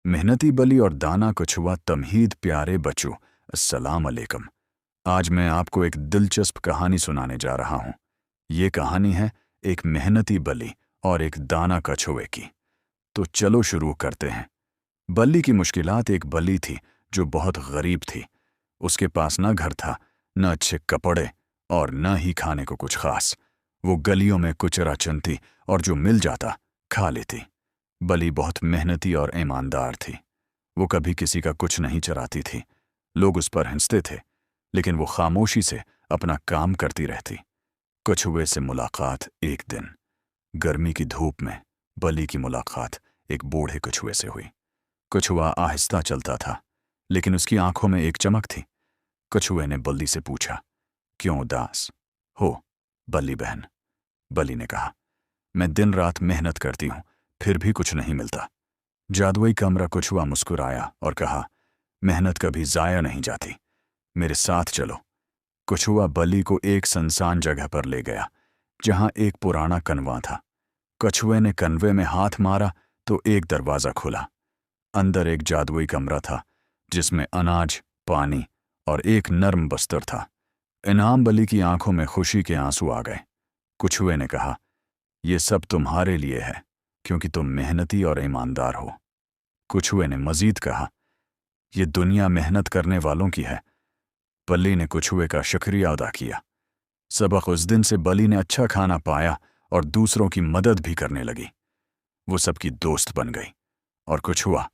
मेहनती बली और दाना कछुआ। तमहीद प्यारे बच्चों, अस्सलाम अलैकुम। आज मैं आपको एक दिलचस्प कहानी सुनाने जा रहा हूँ। ये कहानी है एक मेहनती बली और एक दाना कछुए की। तो चलो शुरू करते हैं। बल्ली की मुश्किलात। एक बली थी जो बहुत गरीब थी। उसके पास न घर था, न अच्छे कपड़े और न ही खाने को कुछ खास। वो गलियों में कुचरा चुनती और जो मिल जाता खा लेती। बली बहुत मेहनती और ईमानदार थी। वो कभी किसी का कुछ नहीं चराती थी। लोग उस पर हंसते थे, लेकिन वो खामोशी से अपना काम करती रहती। कछुए से मुलाकात। एक दिन गर्मी की धूप में बली की मुलाकात एक बूढ़े कछुए से हुई। कछुआ आहिस्ता चलता था, लेकिन उसकी आंखों में एक चमक थी। कछुए ने बली से पूछा, क्यों उदास हो बली बहन? बली ने कहा, मैं दिन रात मेहनत करती हूं, फिर भी कुछ नहीं मिलता। जादुई कमरा। कछुआ मुस्कुराया और कहा, मेहनत कभी जाया नहीं जाती, मेरे साथ चलो। कछुआ बली को एक सुनसान जगह पर ले गया, जहां एक पुराना कनवा था। कछुए ने कनवे में हाथ मारा तो एक दरवाज़ा खुला। अंदर एक जादुई कमरा था, जिसमें अनाज, पानी और एक नर्म बस्तर था। इनाम। बली की आंखों में खुशी के आंसू आ गए। कछुए ने कहा, ये सब तुम्हारे लिए है, क्योंकि तुम मेहनती और ईमानदार हो। कछुए ने मजीद कहा, ये दुनिया मेहनत करने वालों की है। बली ने कछुए का शुक्रिया अदा किया। सबक। उस दिन से बली ने अच्छा खाना पाया और दूसरों की मदद भी करने लगी। वो सबकी दोस्त बन गई और कछुआ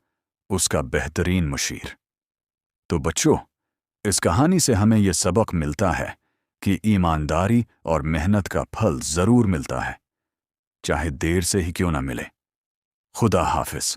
उसका बेहतरीन मुशीर। तो बच्चों, इस कहानी से हमें यह सबक मिलता है कि ईमानदारी और मेहनत का फल जरूर मिलता है, चाहे देर से ही क्यों ना मिले। खुदा हाफिज।